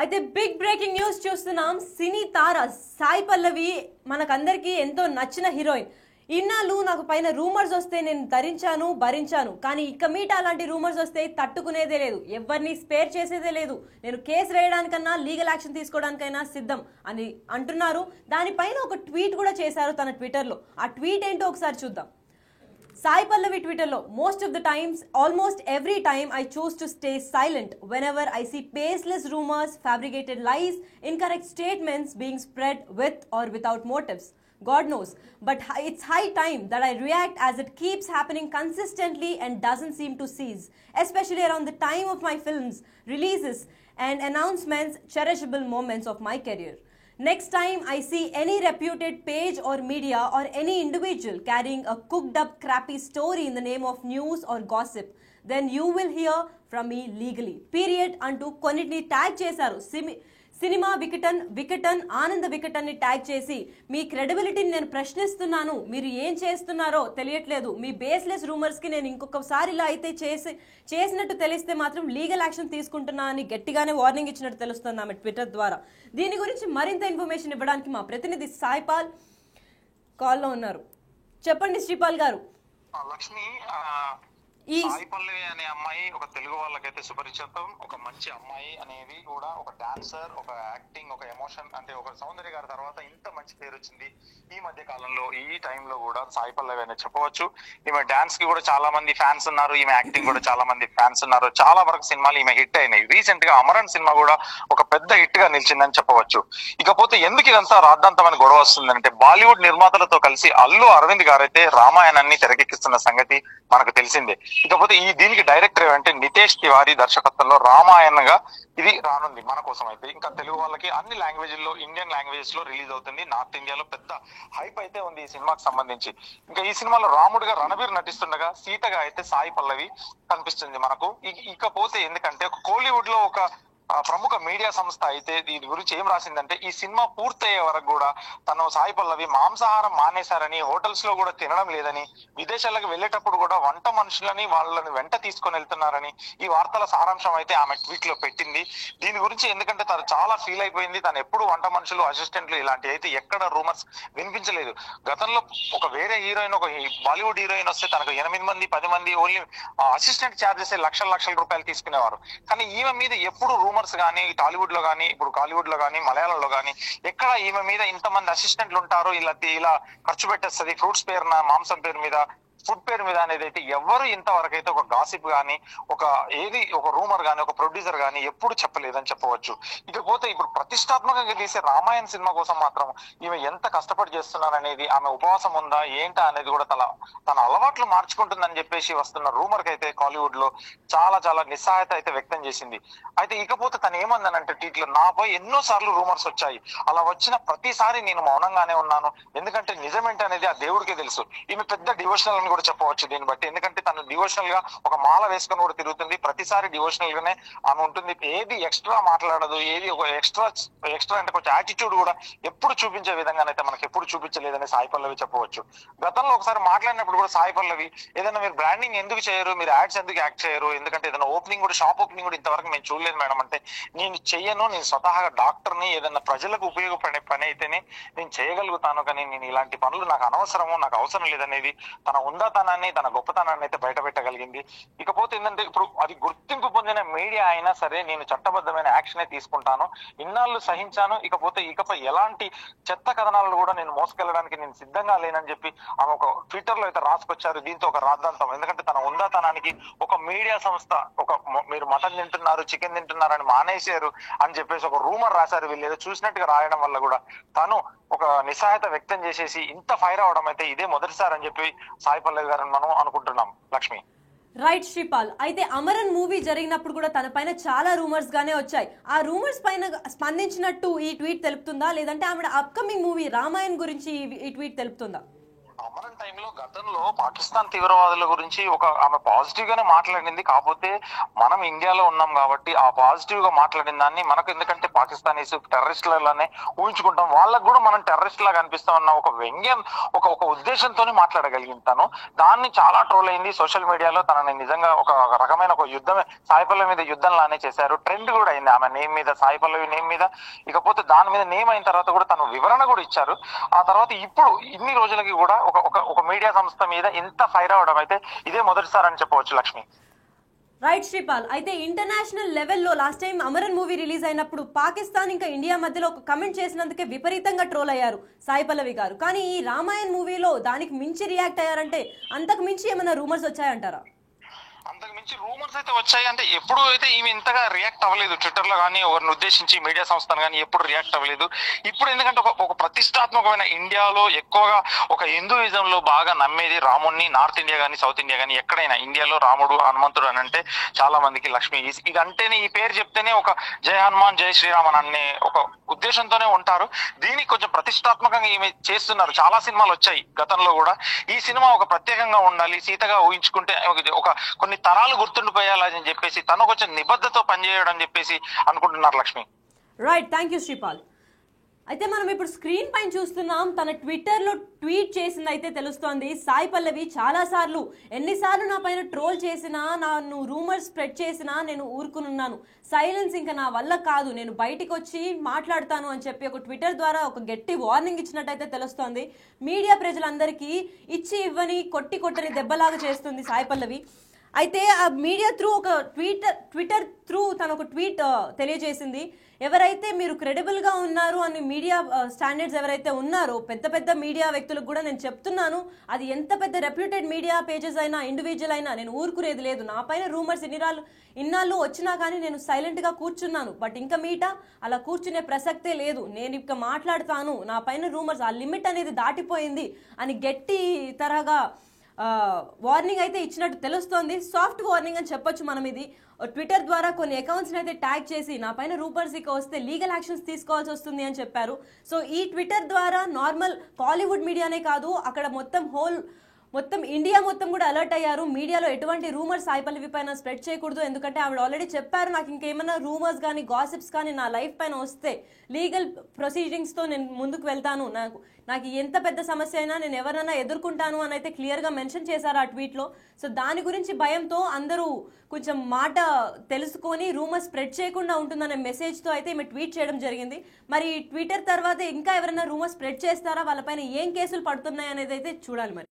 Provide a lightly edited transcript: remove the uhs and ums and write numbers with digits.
అయితే big breaking news చూస్తున్నాం. సినీ తార సాయి పల్లవి మనకందరికీ ఎంతో నచ్చిన హీరోయిన్. ఇన్నాళ్ళు నాకు పైన రూమర్స్ వస్తే నేను భరించాను, కానీ ఇక మీట అలాంటి రూమర్స్ వస్తే తట్టుకునేదే లేదు, ఎవరిని స్పేర్ చేసేదే లేదు, నేను కేసు వేయడానికన్నా లీగల్ యాక్షన్ తీసుకోవడానికైనా సిద్ధం అని అంటున్నారు. దానిపైన ఒక ట్వీట్ కూడా చేశారు తన ట్విట్టర్లో. ఆ ట్వీట్ ఏంటో ఒకసారి చూద్దాం. సాయి పల్లవి ట్విట్టర్లో, most of the times, almost every time I choose to stay silent whenever I see baseless rumors, fabricated lies, incorrect statements being spread with or without motives. God knows, but it's high time that I react as it keeps happening consistently and doesn't seem to cease, especially around the time of my films releases and announcements, cherishable moments of my career. Next time I see any reputed page or media or any individual carrying a cooked up crappy story in the name of news or gossip, then you will hear from me legally. Period అంటూ కొన్నిటిని tag చేశారు. Cinema Vikatan ఆనంద వికటన్ ని tag చేసి, మీ క్రెడిబిలిటీని నేను ప్రశ్నిస్తున్నాను, మీరు ఏం చేస్తున్నారో తెలియట్లేదు, మీ బేస్లెస్ రూమర్స్ కి నేను ఇంకొకసారి ఇలా అయితే చేసినట్టు తెలిస్తే మాత్రం లీగల్ యాక్షన్ తీసుకుంటున్నా అని గట్టిగానే వార్నింగ్ ఇచ్చినట్టు తెలుస్తుంది ఆమె ట్విట్టర్ ద్వారా. దీని గురించి మరింత ఇన్ఫర్మేషన్ ఇవ్వడానికి మా ప్రతినిధి సాయిపాల్ కాల్లో ఉన్నారు. చెప్పండి శ్రీపాల్ గారు. లక్ష్మి, సాయి పల్లవి అనే అమ్మాయి ఒక తెలుగు వాళ్ళకైతే సుపరిచితం. ఒక మంచి అమ్మాయి అనేది కూడా, ఒక డాన్సర్, ఒక యాక్టింగ్, ఒక ఎమోషన్, అంటే ఒక సౌందర్య గారి తర్వాత ఇంత మంచి పేరు వచ్చింది ఈ మధ్య కాలంలో. ఈ టైంలో కూడా సాయి పల్లవి అని చెప్పవచ్చు. ఈమె డాన్స్ కి కూడా చాలా మంది ఫ్యాన్స్ ఉన్నారు, ఈమె యాక్టింగ్ కూడా చాలా మంది ఫ్యాన్స్ ఉన్నారు. చాలా వరకు సినిమాలు ఈమె హిట్ అయినాయి. రీసెంట్ గా అమరన్ సినిమా కూడా ఒక పెద్ద హిట్ గా నిలిచిందని చెప్పవచ్చు. ఇకపోతే ఎందుకు ఇదంతా రాద్ధాంతమని గొడవ వస్తుందంటే, బాలీవుడ్ నిర్మాతలతో కలిసి అల్లు అరవింద్ గారైతే రామాయణాన్ని తెరకెక్కిస్తున్న సంగతి మనకు తెలిసిందే. ఇకపోతే దీనికి డైరెక్టర్ ఏమంటే నితేష్ తివారీ దర్శకత్వంలో రామాయణగా ఇది రానుంది మన కోసం. అయితే ఇంకా తెలుగు వాళ్ళకి అన్ని లాంగ్వేజ్ల్లో, ఇండియన్ లాంగ్వేజెస్ లో రిలీజ్ అవుతుంది. నార్త్ ఇండియాలో పెద్ద హైప్ అయితే ఉంది ఈ సినిమాకి సంబంధించి. ఇంకా ఈ సినిమాలో రాముడిగా రణబీర్ నటిస్తుండగా, సీతగా అయితే సాయి పల్లవి కనిపిస్తుంది మనకు. ఇకపోతే ఎందుకంటే కోలీవుడ్ లో ఒక ప్రముఖ మీడియా సంస్థ అయితే దీని గురించి ఏం రాసిందంటే, ఈ సినిమా పూర్తయ్యే వరకు కూడా తను సాయి పల్లవి మాంసాహారం మానేశారని, హోటల్స్ లో కూడా తినడం లేదని, విదేశాలకు వెళ్ళేటప్పుడు కూడా వంట మనుషులని వాళ్ళని వెంట తీసుకొని వెళ్తున్నారని ఈ వార్తల సారాంశం అయితే ఆమె ట్వీట్ లో పెట్టింది. దీని గురించి ఎందుకంటే తను చాలా ఫీల్ అయిపోయింది. తను ఎప్పుడు వంట మనుషులు, అసిస్టెంట్లు ఇలాంటి అయితే ఎక్కడ రూమర్స్ వినిపించలేదు. గతంలో ఒక వేరే హీరోయిన్, ఒక బాలీవుడ్ హీరోయిన్ వస్తే తనకు 8 మంది 10 మంది ఓన్లీ అసిస్టెంట్ ఛార్జెస్ లక్షల రూపాయలు తీసుకునేవారు. కానీ ఈమె మీద ఎప్పుడు రూమర్స్ కానీ, టాలీవుడ్ లో కానీ, ఇప్పుడు కాలీవుడ్ లో కానీ, మలయాళంలో కానీ ఎక్కడ ఈమె మీద ఇంతమంది అసిస్టెంట్లు ఉంటారు, ఇలా ఖర్చు పెట్టేస్తుంది ఫ్రూట్స్ పేరున, మాంసం పేరు మీద, ఫుడ్ పేరు మీద అనేది అయితే ఎవరు ఇంతవరకు అయితే ఒక గాసిప్ గానీ, ఒక రూమర్ గానీ, ఒక ప్రొడ్యూసర్ గానీ ఎప్పుడు చెప్పలేదని చెప్పవచ్చు. ఇకపోతే ఇప్పుడు ప్రతిష్టాత్మకంగా తీసే రామాయణ సినిమా కోసం మాత్రం ఈమె ఎంత కష్టపడి చేస్తున్నారనేది, ఆమె ఉపవాసం ఉందా ఏంటా అనేది కూడా తన అలవాట్లు మార్చుకుంటుందని చెప్పేసి వస్తున్న రూమర్ కి అయితే కాలీవుడ్ లో చాలా నిస్సహాయత అయితే వ్యక్తం చేసింది. అయితే ఇకపోతే తను ఏమందనంటే ట్వీట్ లో, నాపై ఎన్నో సార్లు రూమర్స్ వచ్చాయి, అలా వచ్చిన ప్రతిసారి నేను మౌనంగానే ఉన్నాను, ఎందుకంటే నిజమేంటి అనేది ఆ దేవుడికే తెలుసు. ఈమె పెద్ద డివోషనల్ అని కూడా చెప్పవచ్చు దీన్ని బట్టి. ఎందుకంటే తను డివోషనల్ గా ఒక మాల వేసుకొని కూడా తిరుగుతుంది, ప్రతిసారి డివోషనల్ గానే ఆమె ఉంటుంది. ఏది ఎక్స్ట్రా మాట్లాడదు, ఏది ఒక ఎక్స్ట్రా అంటే కొంచెం యాటిట్యూడ్ కూడా ఎప్పుడు చూపించే విధంగానైతే మనకి ఎప్పుడు చూపించలేదని సాయి పల్లవి చెప్పవచ్చు. గతంలో ఒకసారి మాట్లాడినప్పుడు కూడా సాయి పల్లవి, ఏదైనా మీరు బ్రాండింగ్ ఎందుకు చేయరు, మీరు యాడ్స్ ఎందుకు యాక్ట్ చేయరు, ఎందుకంటే ఏదైనా షాప్ ఓపెనింగ్ కూడా ఇంతవరకు మేము చూడలేదు మేడం అంటే, నేను చెయ్యను, నేను స్వతహాగా డాక్టర్ని, ఏదైనా ప్రజలకు ఉపయోగపడే పని అయితేనే నేను చేయగలుగుతాను, కానీ నేను ఇలాంటి పనులు నాకు అనవసరము, నాకు అవసరం లేదనేది తన ఉందాతనాన్ని, తన గొప్పతనాన్ని అయితే బయట పెట్టగలిగింది. ఇకపోతే ఏంటంటే, ఇప్పుడు అది గుర్తింపు పొందిన మీడియా అయినా సరే నేను చట్టబద్ధమైన యాక్షనే తీసుకుంటాను, ఇన్నాళ్ళు సహించాను, ఇకపై ఎలాంటి చెత్త కథనాలను కూడా నేను మోసుకెళ్ళడానికి నేను సిద్ధంగా లేనని చెప్పి ఆమె ఒక ట్విట్టర్ లో అయితే రాసుకొచ్చారు. దీంతో ఒక రాద్ధాంతం, ఎందుకంటే తన ఉందాతనానికి ఒక మీడియా సంస్థ మీరు మటన్ తింటున్నారు, చికెన్ తింటున్నారు అని మానేశారు అని చెప్పేసి ఒక రూమర్ రాశారు. వీళ్ళు ఏదో చూసినట్టుగా రాయడం వల్ల కూడా తను ఒక నిస్సహాయత వ్యక్తం చేసేసి ఇంత ఫైర్ అవడం అయితే ఇదే మొదటిసారి అని చెప్పి సాయి పల్లవి గారిని మనం అనుకుంటున్నాం. లక్ష్మి, రైట్ శ్రీపాల్. అయితే అమరన్ మూవీ జరిగినప్పుడు కూడా తన పైన చాలా రూమర్స్ గానే వచ్చాయి. ఆ రూమర్స్ పైన స్పందించినట్టు ఈ ట్వీట్ తెలుపుతుందా, లేదంటే ఆమె అప్కమింగ్ మూవీ రామాయణ్ గురించి ఈ ట్వీట్ తెలుపుతుందా? అమరన్ టైంలో గతంలో పాకిస్తాన్ తీవ్రవాదుల గురించి ఆమె పాజిటివ్ గానే మాట్లాడింది. కాకపోతే మనం ఇండియాలో ఉన్నాం కాబట్టి ఆ పాజిటివ్ గా మాట్లాడిన దాన్ని మనకు, ఎందుకంటే పాకిస్తానీస్ టెర్రరిస్టులనే ఊహించుకుంటాం, వాళ్ళకు కూడా మనం టెర్రరిస్ట్ లాగా అనిపిస్తా ఉన్న ఒక వ్యంగ్యం, ఒక ఉద్దేశంతో మాట్లాడగలిగింది తను. దాన్ని చాలా ట్రోల్ అయింది సోషల్ మీడియాలో. తనని నిజంగా ఒక రకమైన ఒక యుద్ధమే, సాయి పల్లవి మీద యుద్ధం లానే చేశారు. ట్రెండ్ కూడా అయింది ఆమె నేమ్ మీద, సాయి పల్లవి నేమ్ మీద. ఇకపోతే దాని మీద నేమ్ అయిన తర్వాత కూడా తను వివరణ కూడా ఇచ్చారు. ఆ తర్వాత ఇప్పుడు ఇన్ని రోజులకి కూడా ఒక మీడియా సంస్థ మీద ఇంత ఫైర్ అవడం అయితే ఇదే మొదటిసారి అని చెప్పవచ్చు లక్ష్మి. రైట్ శ్రీపాల్, అయితే ఇంటర్నేషనల్ లెవెల్లో last time Amaran movie release అయినప్పుడు పాకిస్తాన్ ఇంకా ఇండియా మధ్యలో ఒక కమెంట్ చేసినందుకే విపరీతంగా ట్రోల్ అయ్యారు సాయి పల్లవి గారు. కానీ ఈ రామాయణ్ మూవీలో దానికి మించి రియాక్ట్ అయ్యారంటే అంతకు మించి ఏమైనా రూమర్స్ వచ్చాయంటారా? అంతకు మించి రూమర్స్ అయితే వచ్చాయి. అంటే ఎప్పుడు అయితే ఈమె ఇంతగా రియాక్ట్ అవ్వలేదు ట్విట్టర్ లో కానీ, ఎవరిని ఉద్దేశించి మీడియా సంస్థను కానీ ఎప్పుడు రియాక్ట్ అవ్వలేదు. ఇప్పుడు ఎందుకంటే ఒక ప్రతిష్టాత్మకమైన ఇండియాలో ఎక్కువగా ఒక హిందూయిజం లో బాగా నమ్మేది రాముడిని. నార్త్ ఇండియా కానీ సౌత్ ఇండియా కానీ ఎక్కడైనా ఇండియాలో రాముడు హనుమంతుడు అని అంటే చాలా మందికి లక్ష్మి ఇది అంటేనే, ఈ పేరు చెప్తేనే ఒక జై హనుమాన్ జై శ్రీరామన్ అనే ఒక ఉద్దేశంతోనే ఉంటారు. దీనికి కొంచెం ప్రతిష్టాత్మకంగా ఈమె చేస్తున్నారు. చాలా సినిమాలు వచ్చాయి గతంలో కూడా. ఈ సినిమా ఒక ప్రత్యేకంగా ఉండాలి, సీతగా ఊహించుకుంటే ఒక కొన్ని తరాలు గుర్తుండిపోయాలని చెప్పేసి తను కొంచెం నిబద్ధతో పనిచేయడం అని చెప్పేసి అనుకుంటున్నారు Lakshmi. Right, thank you Sripal. అయితే మనం ఇప్పుడు స్క్రీన్ పైన చూస్తున్నాం, తన ట్విట్టర్లో ట్వీట్ చేసింది అయితే తెలుస్తోంది. సాయి పల్లవి చాలాసార్లు, ఎన్నిసార్లు నా పైన ట్రోల్ చేసినా, నన్ను రూమర్స్ స్ప్రెడ్ చేసినా నేను ఊరుకునున్నాను. సైలెన్స్ ఇంకా నా వల్ల కాదు, నేను బయటికి వచ్చి మాట్లాడతాను అని చెప్పి ఒక ట్విట్టర్ ద్వారా ఒక గట్టి వార్నింగ్ ఇచ్చినట్టయితే తెలుస్తోంది. మీడియా ప్రజలందరికీ ఇచ్చి ఇవ్వని, కొట్టని దెబ్బలాగా చేస్తుంది సాయి పల్లవి. అయితే ఆ మీడియా త్రూ ఒక ట్విట్టర్ త్రూ తను ఒక ట్వీట్ తెలియజేసింది. ఎవరైతే మీరు క్రెడిబుల్గా ఉన్నారు అని మీడియా స్టాండర్డ్స్ ఎవరైతే ఉన్నారో పెద్ద మీడియా వ్యక్తులకు కూడా నేను చెప్తున్నాను, అది ఎంత పెద్ద రెప్యూటెడ్ మీడియా పేజెస్ అయినా, ఇండివిజువల్ అయినా నేను ఊరుకునేది లేదు. నా పైన రూమర్స్ ఇన్నాళ్ళు వచ్చినా కానీ నేను సైలెంట్గా కూర్చున్నాను. బట్ ఇంకా అలా కూర్చునే ప్రసక్తే లేదు. నేను ఇంకా మాట్లాడతాను, నా పైన రూమర్స్ ఆ లిమిట్ అనేది దాటిపోయింది అని గట్టి తరహగా వార్నింగ్ అయితే ఇచ్చినట్టు తెలుస్తోంది. సాఫ్ట్ వార్నింగ్ అని చెప్పొచ్చు మనం. ఇది ట్విట్టర్ ద్వారా కొన్ని అకౌంట్స్ని అయితే ట్యాగ్ చేసి నా పైన రూమర్స్ ఇక వస్తే లీగల్ యాక్షన్స్ తీసుకోవాల్సి వస్తుంది అని చెప్పారు. సో ఈ ట్విట్టర్ ద్వారా నార్మల్ టాలీవుడ్ మీడియానే కాదు, అక్కడ మొత్తం ఇండియా మొత్తం కూడా అలర్ట్ అయ్యారు. మీడియాలో ఎటువంటి రూమర్స్ సాయి పల్లవి పైన స్ప్రెడ్ చేయకూడదు, ఎందుకంటే ఆవిడ ఆల్రెడీ చెప్పారు, నాకు ఇంకేమైనా రూమర్స్ కానీ గాసిప్స్ కానీ నా లైఫ్ పైన వస్తే లీగల్ ప్రొసీడింగ్స్తో నేను ముందుకు వెళ్తాను, నాకు ఎంత పెద్ద సమస్య అయినా నేను ఎవరైనా ఎదుర్కొంటాను అని అయితే క్లియర్గా మెన్షన్ చేశారు ఆ ట్వీట్లో. సో దాని గురించి భయంతో అందరూ కొంచెం మాట తెలుసుకొని రూమర్స్ స్ప్రెడ్ చేయకుండా ఉంటుందనే మెసేజ్తో అయితే ఈమె ట్వీట్ చేయడం జరిగింది. మరి ట్విట్టర్ తర్వాత ఇంకా ఎవరైనా రూమర్స్ స్ప్రెడ్ చేస్తారా, వాళ్ళపైన ఏం కేసులు పడుతున్నాయి అనేది అయితే చూడాలి మరి.